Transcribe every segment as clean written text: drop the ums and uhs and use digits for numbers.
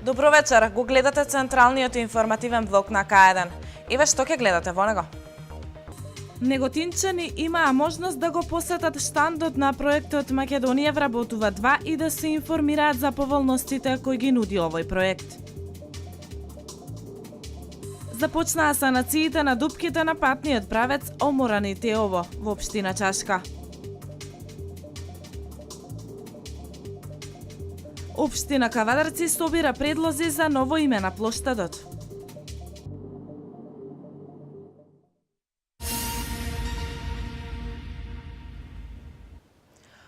Добро вечер, го гледате централниот информативен блок на К1. Еве што ќе гледате во него? Неготинчани имаа можност да го посетат штандот на проектот Македонија вработува 2 и да се информираат за поволностите кои ги нуди овој проект. Започнаа санациите на дупките на патниот правец Оморани Теово во општина Чашка. Општина Кавадарци собира предлози за ново име на плоштадот.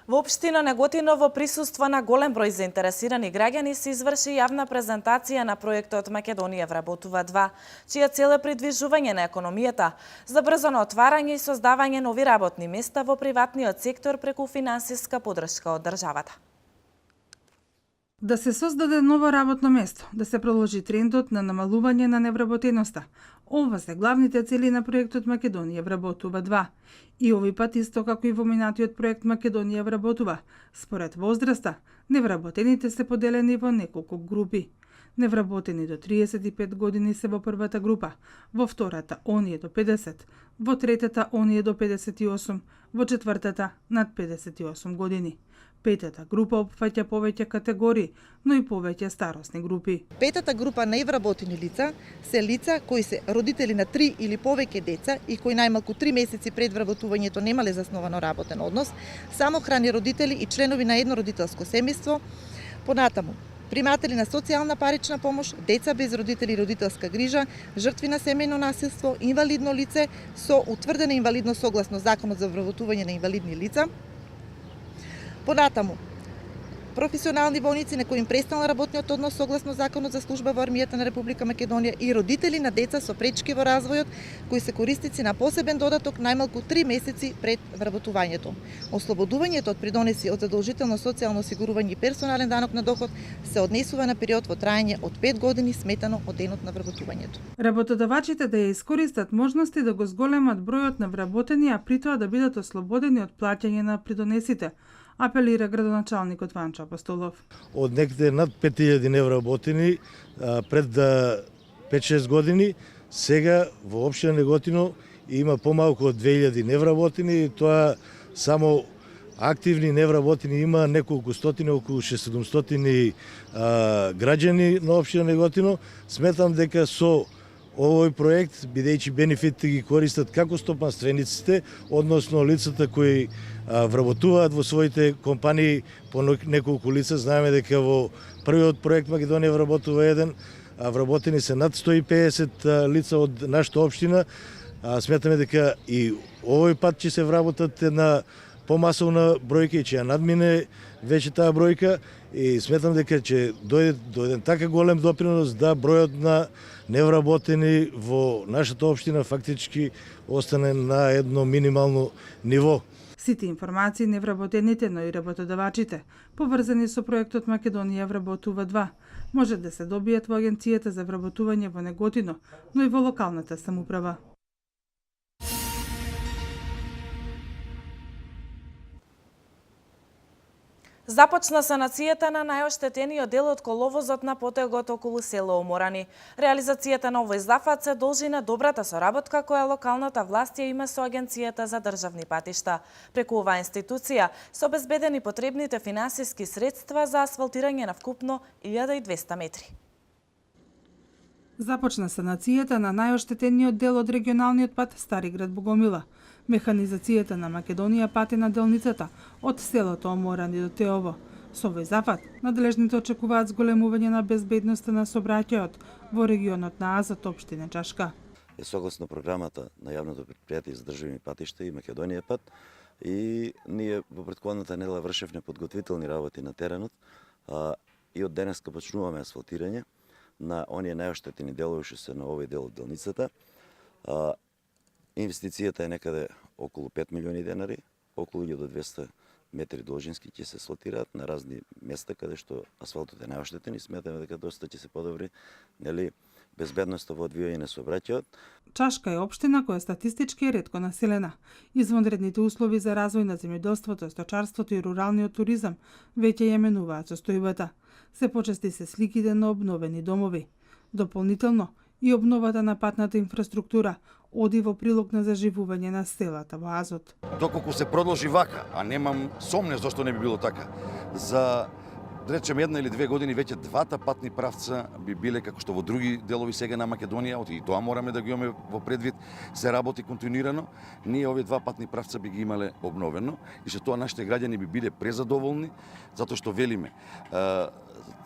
Во општина Неготино во присуство на голем број заинтересирани граѓани се изврши јавна презентација на проектот Македонија вработува 2, чија цел е придвижување на економијата, забрзано отварање и создавање нови работни места во приватниот сектор преку финансиска подршка од државата. Да се создаде ново работно место, да се продолжи трендот на намалување на невработеноста. Ова се главните цели на проектот Македонија вработува 2. И овој пат исто како и во минатиот проект Македонија вработува. Според возраста, невработените се поделени во неколку групи. Невработени до 35 години се во првата група, во втората оние до 50, во третата оние до 58, во четвртата над 58 години. Петата група опфаќа повеќе категории, но и повеќе старосни групи. Петата група невработени лица се лица кои се родители на 3 или повеќе деца и кои најмалку 3 месеци пред вработувањето немале засновано работен однос, самохрани родители и членови на едно родителско семејство, понатаму приматели на социјална парична помош, деца без родители и родителска грижа, жртви на семејно насилство, инвалидно лице со утврдена инвалидност согласно Законот за вработување на инвалидни лица. Понатаму, професионални војници на кои им престанал работниот однос согласно Законот за служба во армијата на Република Македонија и родители на деца со пречки во развојот кои се корисници на посебен додаток најмалку 3 месеци пред вработувањето. Ослободувањето од придонеси од задолжително социјално осигурување и персонален данок на доход се однесува на период во траење од 5 години сметано од денот на вработувањето. Работодавачите да ја искористат можности да го зголемат бројот на вработени, а при тоа да бидат ослободени од плаќање на придонесите, апелира градоначалникот Ванчо Апостолов. Од некаде над 5000 невработени пред 5-6 години, сега во општина Неготино има помалку од 2000 невработени и тоа само активни невработени има неколку стотини, околу 600 граѓани на општина Неготино. Сметам дека со овој проект, бидејќи бенефитите ги користат како стопанствениците, односно лицата кои вработуваат во своите компании по неколку лица. Знаеме дека во првиот проект Македонија вработува 1, вработени се над 150 лица од нашата општина. Сметаме дека и овој пат ќе се вработат една помасовна бројка и ќе ја надмине веќе таа бројка и сметам дека ќе дојде така голем допринос да бројот на невработени во нашата општина фактички остане на едно минимално ниво. Сите информации невработените, но и работодавачите, поврзани со проектот Македонија вработува 2, може да се добијат во Агенцијата за вработување во Неготино, но и во локалната самоуправа. Започна санацијата на најоштетениот дел од коловозот на потегот околу село Оморани. Реализацијата на овој зафат се должи на добрата соработка која локалната власт ја има со Агенцијата за државни патишта. Преку оваа институција се обезбедени потребните финансиски средства за асфалтирање на вкупно 1200 метри. Започна санацијата на најоштетениот дел од регионалниот пат Стариград Богомила. Механизацијата на Македонија пати на делницата од селото Оморани до Теово. Со овој зафат, надлежните очекуваат зголемување на безбедноста на сообраќајот во регионот на Азот, општина Чашка. Согласно програмата на јавното претпријатие за државни патишта и Македонија пат, и ние во претходната недела вршевме подготвителни работи на теренот и од денеска почнуваме асфалтирање. на оние најоштетени делови што се на овој дел од делницата. Инвестицијата е некаде околу 5 милиони денари, околу 1200 метри должински ќе се асфалтираат на разни места каде што асфалтот е најоштетен и сметаме дека доста ќе се подобри, нели, безбедноста во одвијање на сообраќајот. Чашка е општина која статистички е ретко населена. Извонредните услови за развој на земјоделството, сточарството и руралниот туризам веќе ја менуваат состојбата. Се почести се сликите на обновени домови. Дополнително, и обновата на патната инфраструктура оди во прилог на заживување на селата во Азот. Доколку се продолжи вака, а немам сомнев зашто не би било така, за да речем 1 или 2 години веќе двата патни правца би биле како што во други делови сега на Македонија, и тоа мораме да ги имаме во предвид, се работи континуирано, ние овие два патни правца би ги имале обновено и со тоа нашите граѓани би биле презадоволни, затоа што велиме,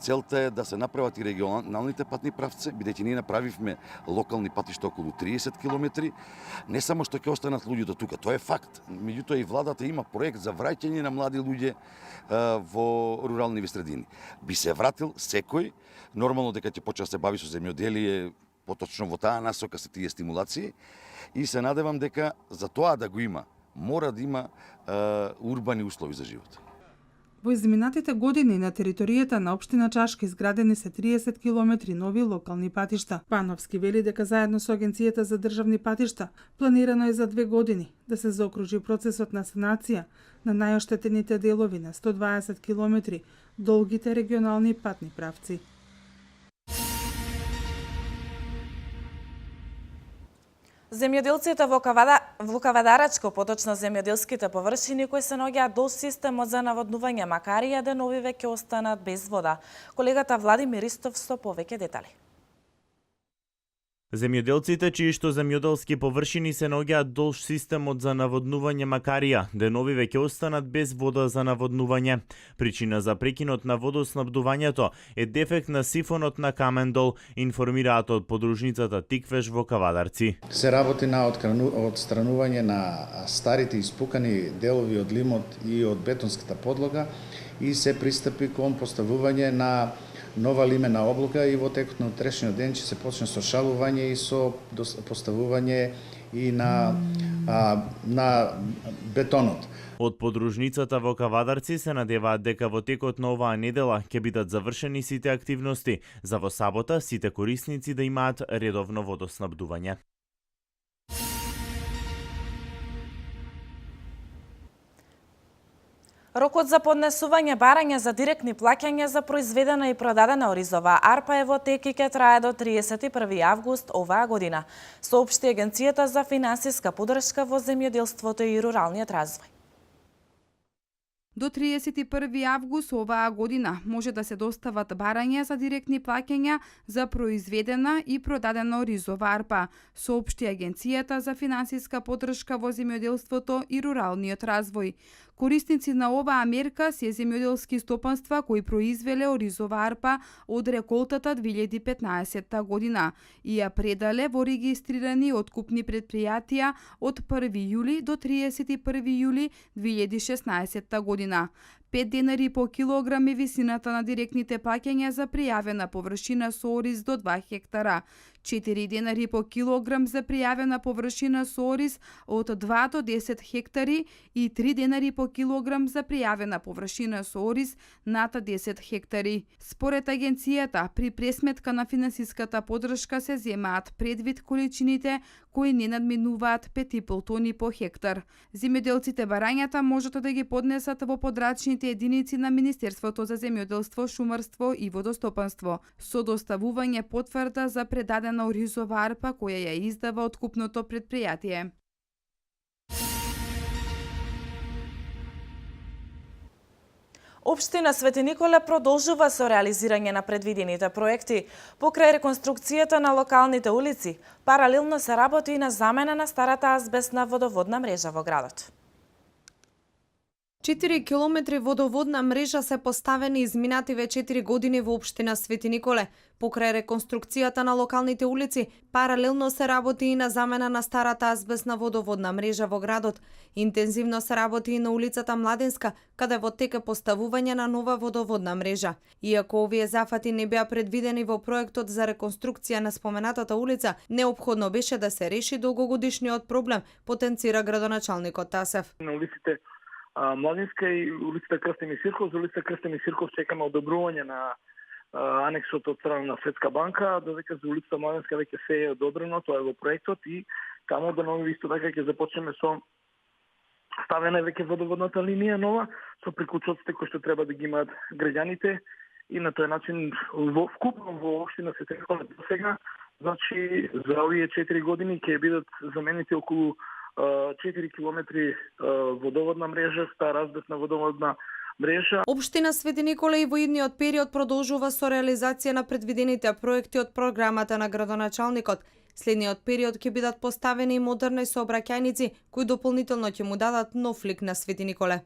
целта е да се направат и регионалните патни правци, бидејќи ние направивме локални патишта околу 30 километри, не само што ќе останат луѓето тука, тоа е факт. Меѓутоа и владата има проект за враќање на млади луѓе во рурални средини. Би се вратил секој, нормално дека ќе почне да се бави со земјоделие, поточно во таа насока се тие стимулации, и се надевам дека за тоа да го има, мора да има урбани услови за живот. Во изминатите години на територијата на општина Чашка изградени се 30 километри нови локални патишта. Пановски вели дека заедно со Агенцијата за државни патишта планирано е за 2 години да се заокружи процесот на санација на најоштетените делови на 120 километри долгите регионални патни правци. Земјоделците во Кавадарачко, поточно земјоделските површини кои се наоѓаат до системот за наводнување Макарија, денови веќе останат без вода. Колегата Владимир Ристов со повеќе детали. Земјоделците чии што земјоделски површини се наоѓаат долж системот за наводнување Макарија, денови веќе останат без вода за наводнување. Причина за прекинот на водоснабдувањето е дефект на сифонот на Камендол, информираат од подружницата Тиквеш во Кавадарци. Се работи на отстранување на старите испукани делови од лимот и од бетонската подлога и се пристапи кон поставување на нова лимена облога и во текот на утрешниот ден ќе се почне со шалување и со поставување и на бетонот. Од подружницата во Кавадарци се надеваат дека во текот на оваа недела ќе бидат завршени сите активности, за во сабота сите корисници да имаат редовно водоснабдување. Рокот за поднесување барања за директни плаќања за произведена и продадена оризова арпа е во тек и ќе трае до 31 август оваа година, соопшти Агенцијата за финансиска поддршка во земјоделството и руралниот развој. До 31 август оваа година може да се достават барања за директни плаќања за произведена и продадена оризова арпа, соопшти Агенцијата за финансиска поддршка во земјоделството и руралниот развој. Корисници на оваа мерка се земјоделски стопанства кои произвеле оризова арпа од реколтата 2015 година и ја предале во регистрирани откупни предпријатија од 1 јули до 31 јули 2016 година. 5 денари по килограм е висината на директните плаќања за пријавена површина со ориз до 2 хектара, 4 денари по килограм за пријавена површина со ориз од 2 до 10 хектари и 3 денари по килограм за пријавена површина со ориз над 10 хектари. Според агенцијата, при пресметка на финансиската поддршка се земаат предвид количините кои не надминуваат 5,5 тони по хектар. Земјоделците барањата можат да ги поднесат во подрачните единици на Министерството за земјоделство, шумарство и водостопанство со доставување потврда за предадена оризова арпа која ја издава откупното предпријатие. Општина Свети Николе продолжува со реализирање на предвидените проекти покрај реконструкцијата на локалните улици. Паралелно се работи и на замена на старата азбестна водоводна мрежа во градот. 4 километри водоводна мрежа се поставени изминативе 4 години во општина Свети Николе. Покрај реконструкцијата на локалните улици, паралелно се работи и на замена на старата азбестна водоводна мрежа во градот. Интензивно се работи и на улицата Младенска, каде во тек е поставување на нова водоводна мрежа. Иако овие зафати не беа предвидени во проектот за реконструкција на споменатата улица, неопходно беше да се реши долгогодишниот проблем, потенцира градоначалникот Тасев. На улиците Младинска и улицата Крстен и Сирков. За улицата Крстен и Сирков чекаме одобрување на анексот од страна на Светска банка, додека за улицата Младинска веќе се е одобрено, тоа е во проектот и таму да нови исто така ќе започнеме со ставена веќе водоводната линија нова, со приклучоците кои што треба да ги имаат граѓаните и на тој начин вкупно во општина се требало до сега, значи за овие 4 години ќе бидат заменети околу 4 километри водоводна мрежа, стара азбестна водоводна мрежа. Општина Свети Николе и во идниот период продолжува со реализација на предвидените проекти од програмата на градоначалникот. Следниот период ќе бидат поставени и модерни сообраќајници кои дополнително ќе му дадат нов лик на Свети Николе.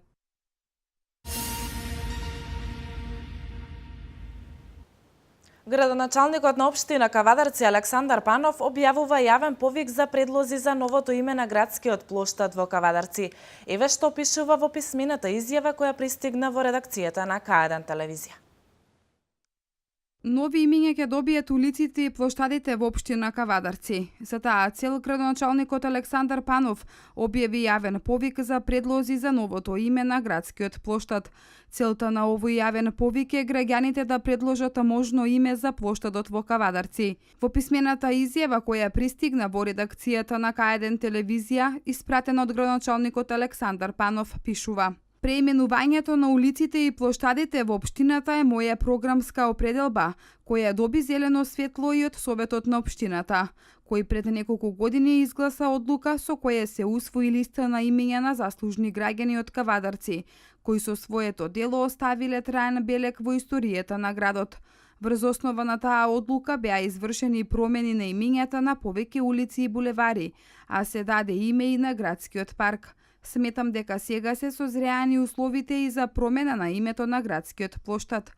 Градоначалникот на општина Кавадарци Александар Панов објавува јавен повик за предлози за новото име на градскиот плоштад во Кавадарци. Еве што пишува во писмената изјава која пристигна во редакцијата на К1 телевизија. Нови имиња ќе добијат улиците и плоштадите во општина Кавадарци. За таа цел градоначалникот Александар Панов објави јавен повик за предлози за новото име на градскиот плоштад. Целта на овој јавен повик е граѓаните да предложат можно име за плоштадот во Кавадарци. Во писмената изјава која пристигна во редакцијата на К1 телевизија, испратена од градоначалникот Александар Панов, пишува: Преименувањето на улиците и плоштадите во општината е моја програмска определба, која доби зелено светло и од Советот на општината, кој пред неколку години изгласа одлука со која се усвои листа на имиња на заслужни граѓани од Кавадарци, кои со своето дело оставиле траен белег во историјата на градот. Врз основа на таа одлука беа извршени промени на имињата на повеќе улици и булевари, а се даде име и на градскиот парк. Сметам дека сега се созреани условите и за промена на името на градскиот плоштад.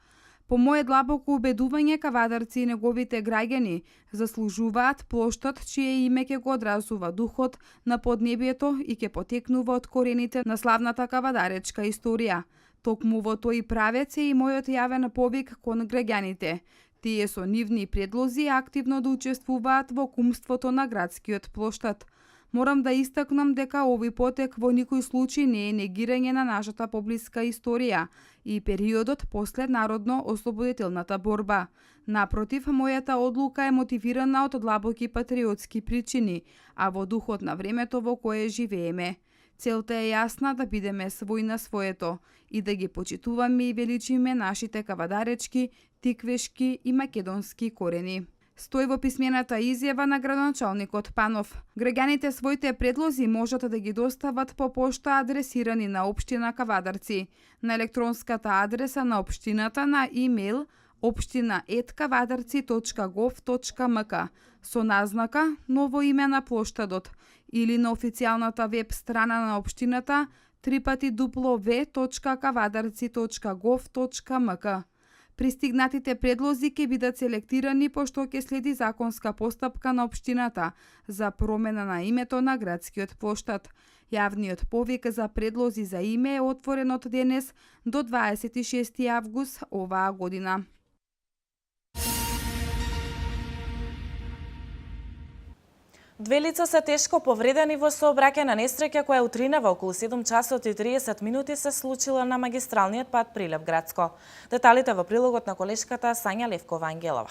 По мое длабоко убедување, Кавадарци и неговите граѓани заслужуваат плоштад чие име ќе го одразува духот на поднебието и ќе потекнува од корените на славната кавадаречка историја. Токму во тој правец е и мојот јавен повик кон граѓаните. Тие со нивни предлози активно да учествуваат во кумството на градскиот плоштад. Морам да истакнам дека овој потек во никој случај не е негирање на нашата поблиска историја и периодот после народно-ослободителната борба. Напротив, мојата одлука е мотивирана од длабоки патриотски причини, а во духот на времето во кое живееме. Целта е јасна да бидеме свој на своето и да ги почитуваме и величиме нашите кавадаречки, тиквешки и македонски корени. Стои во писмената изјава на градоначалникот Панов. Граѓаните своите предлози можат да ги достават по пошта адресирани на општина Кавадарци, на електронската адреса на општината на имејл opština@kavadarci.gov.mk со назнака ново име на плоштадот или на официјалната веб страна на општината www.kavadarci.gov.mk. Пристигнатите предлози ќе бидат селектирани пошто ќе следи законска постапка на општината за промена на името на градскиот плоштад. Јавниот повик за предлози за име е отворен од денес до 26 август оваа година. Две лица се тешко повредени во сообраќајна несреќа која утринава околу 7 часот и 30 минути се случила на магистралниот пат Прилеп-Градско. Деталите во прилогот на колешката Сања Левкова-Ангелова.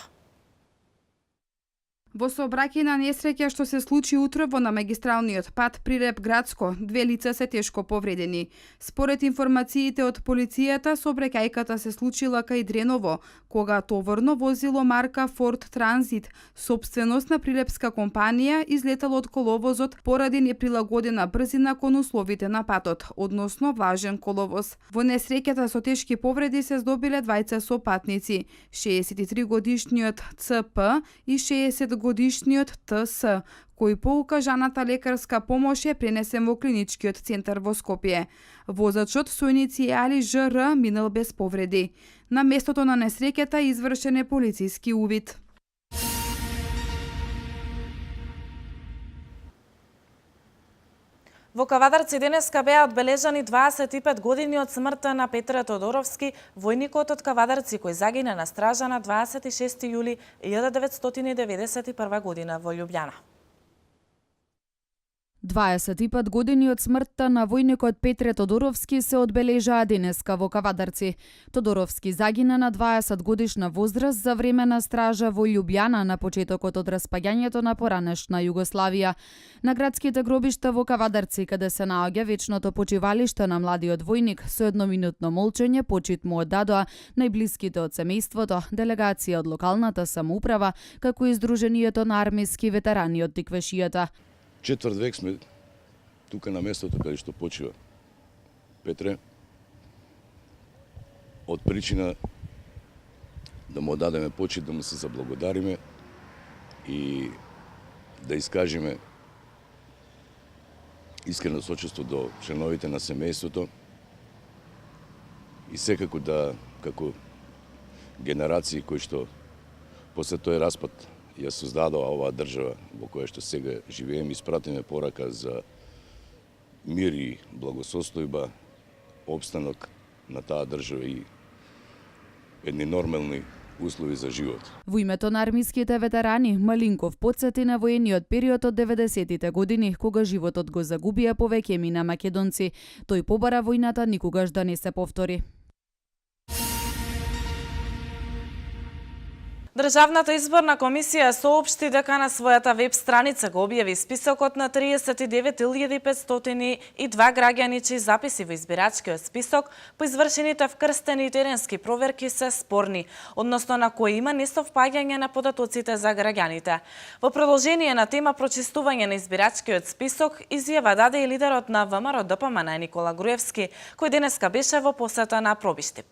Во сообраќајна несреќа што се случи утрово на магистралниот пат Прилеп-Градско, две лица се тешко повредени. Според информациите од полицијата, сообраќајката се случила кај Дреново, кога товарно возило марка Ford Transit, сопственост на прилепска компанија, излетало од коловозот поради неприлагодена брзина кон условите на патот, односно влажен коловоз. Во несреќата со тешки повреди се здобиле двајца сопатници, 63 годишниот ЦП и 60 90-годишниот ТС, кој по укажаната лекарска помош е пренесен во клиничкиот центар во Скопје. Возачот со иницијали ЖР минал без повреди. На местото на несреќата извршен е полициски увид. Во Кавадарци денеска беа одбележани 25 години од смртта на Петре Тодоровски, војникот од Кавадарци кој загина на стража на 26 јули 1991 година во Љубљана. 25 години од смртта на војникот Петре Тодоровски се одбележаа денеска во Кавадарци. Тодоровски загина на 20 годишна возраст за време на стража во Љубљана на почетокот од распаѓањето на поранешна Југославија. На градските гробишта во Кавадарци, каде се наоѓа вечното почивалиште на младиот војник, со едноминутно молчење почит му оддадоа најблиските од семејството, делегација од локалната самоуправа, како и Сдруженијето на армиски ветерани од Тиквешијата. Четврт век сме тука на местото каде што почива Петре, од причина да му дадеме почит, да му се заблагодариме и да искажеме искрено сочувство до членовите на семејството и секако да, како генерации кои што после тој распад ја создадоа оваа држава во која што сега живееме, испратиме порака за мир и благосостојба, опстанок на таа држава и едни нормални услови за живот. Во името на армиските ветерани, Малинков потсети на воениот период од 90-тите години, кога животот го загубија повеќе мина македонци. Тој побара војната никогаш да не се повтори. Државната изборна комисија соопшти дека на својата веб страница го објави списокот на 39.502 граѓани чии записи во избирачкиот список по извршените вкрстени и теренски проверки се спорни, односно на кои има несовпаѓање на податоците за граѓаните. Во продолжение на тема прочистување на избирачкиот список, изјава даде и лидерот на ВМРО ДПМН Никола Груевски, кој денеска беше во посета на Пробиштип.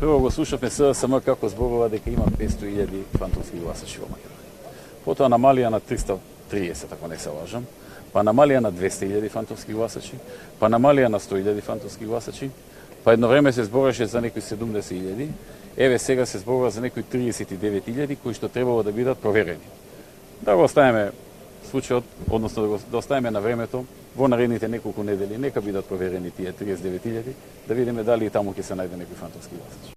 Прво го слушавме СДСМ како зборува дека има 500.000 фантомски гласачи во Македонија. Потоа намалија на 330, ако не се лажам, па намалија на 200.000 фантомски гласачи, па намалија на 100.000 фантомски гласачи, па едно време се збореше за некои 70.000, еве сега се зборува за некои 39.000 кои што требало да бидат проверени. Да го оставиме случајот, односно да оставиме на времето, во наредните неколку недели, нека бидат проверени тие 39.000, да видиме дали и таму ќе се најде некој фантомски гласач.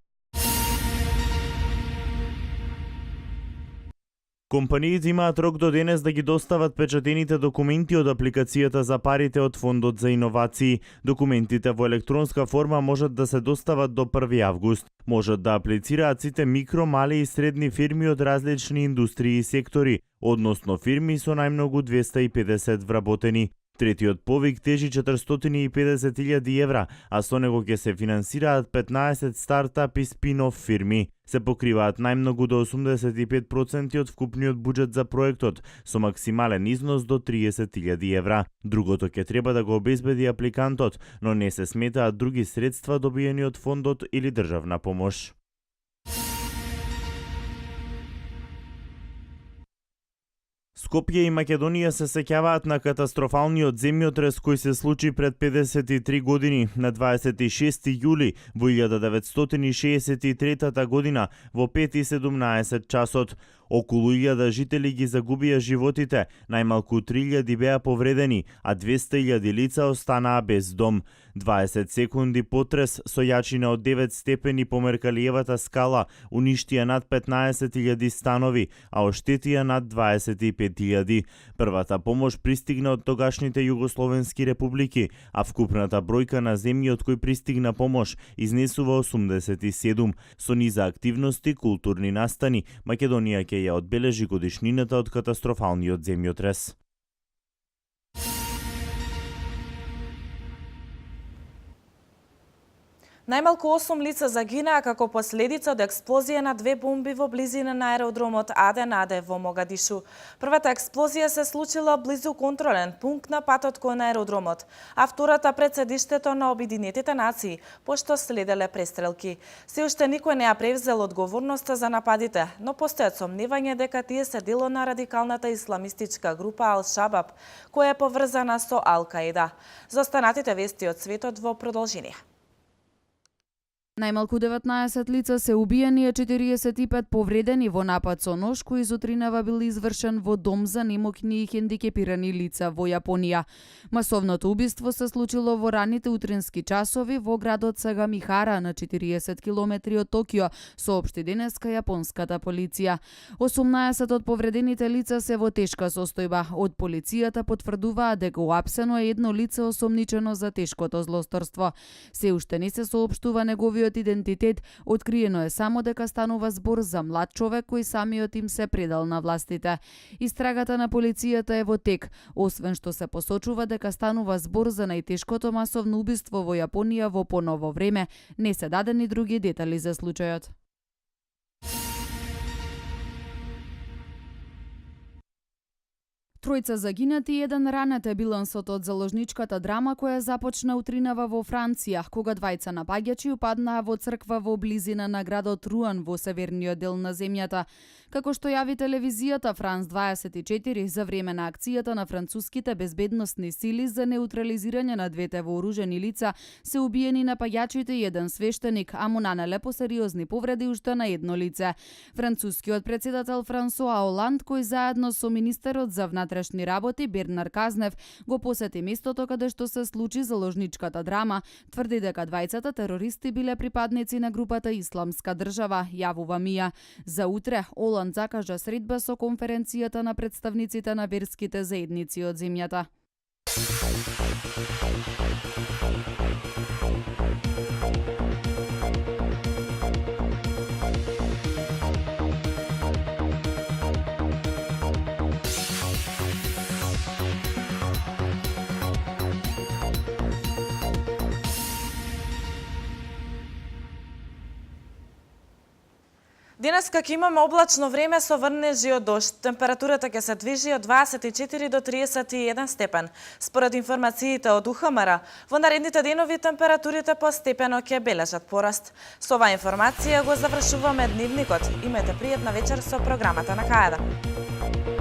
Компаниите имаат рок до денес да ги достават печатените документи од апликацијата за парите од Фондот за иновации. Документите во електронска форма можат да се достават до 1 август. Можат да аплицираат сите микро, мали и средни фирми од различни индустрии и сектори, односно фирми со најмногу 250 вработени. Третиот повик тежи 450.000 евра, а со него ќе се финансираат 15 стартап и спин-оф фирми. Се покриваат најмногу до 85% од вкупниот буџет за проектот, со максимален износ до 30.000 евра. Другото ќе треба да го обезбеди апликантот, но не се сметаат други средства добиени од фондот или државна помош. Скопје и Македонија се сеќаваат на катастрофалниот земјотрес кој се случи пред 53 години на 26 јули во 1963 година во 5:17 часот. Околу 1000 жители ги загубија животите, најмалку 3000 беа повредени, а 200.000 лица останаа без дом. 20 секунди потрес со јачина од 9 степени по Меркалиевата скала уништија над 15.000 станови, а оштетија над 25.000. Првата помош пристигна од тогашните југословенски републики, а вкупната бројка на земји од кои пристигна помош изнесува 87. Со низа активности, културни настани, Македонија ќе ја одбележи годишнината од катастрофалниот земјотрес. Најмалку 8 лица загинаа како последица од експлозија на 2 бомби во близина на аеродромот Аден Аде во Могадишу. Првата експлозија се случила близу контролен пункт на патот кон аеродромот, а втората пред седиштето на Обединетите нации, пошто следеле престрелки. Се уште никој не ја превзел одговорноста за нападите, но постојат сомневање дека тие се дело на радикалната исламистичка група Ал-Шабаб, која е поврзана со Ал-Каида. За останатите вести од светот во продолжение. Најмалку 19 лица се убиени, а 45 повредени во напад со нож кој изутринава бил извршен во дом за немокни и хендикепирани лица во Јапонија. Масовното убиство се случило во раните утрински часови во градот Сагамихара на 40 километри од Токио, соопшти денеска јапонската полиција. 18 од повредените лица се во тешка состојба. Од полицијата потврдуваат дека уапсено е едно лице осомничено за тешкото злосторство. Се уште не се соопштува неговиот идентитет, откриено е само дека станува збор за млад човек кој самиот им се предал на властите. Истрагата на полицијата е во тек, освен што се посочува дека станува збор за најтешкото масовно убиство во Јапонија во поново време, не се дадени други детали за случајот. Тројца загинати и еден ранет е билансот од заложничката драма која започна утринава во Франција, кога двајца напаѓачи упаднаа во црква во близина на градот Руан во северниот дел на земјата. Како што јави телевизијата Франс 24 за време на акцијата на француските безбедносни сили за неутрализирање на двете вооружени лица, се убиени напаѓачите и еден свештеник, а му нанеле посериозни повреди уште на едно лице. Францускиот председател Франсуа Оланд, кој заедно со министерот за внатрешни работи Бернар Казнев го посети местото каде што се случи заложничката драма, тврди дека двајцата терористи биле припадници на групата Исламска држава, јавува МИА. За утре Оланд закажа средба со конференцијата на представниците на верските заедници од земјата. Денеска ќе имаме облачно време со врнежи од дожд. Температурата ќе се движи од 24 до 31 степен. Според информациите од УХМР, во наредните денови температурите постепено ќе бележат пораст. Со оваа информација го завршуваме дневникот. Имете пријатна вечер со програмата на КАЕДА.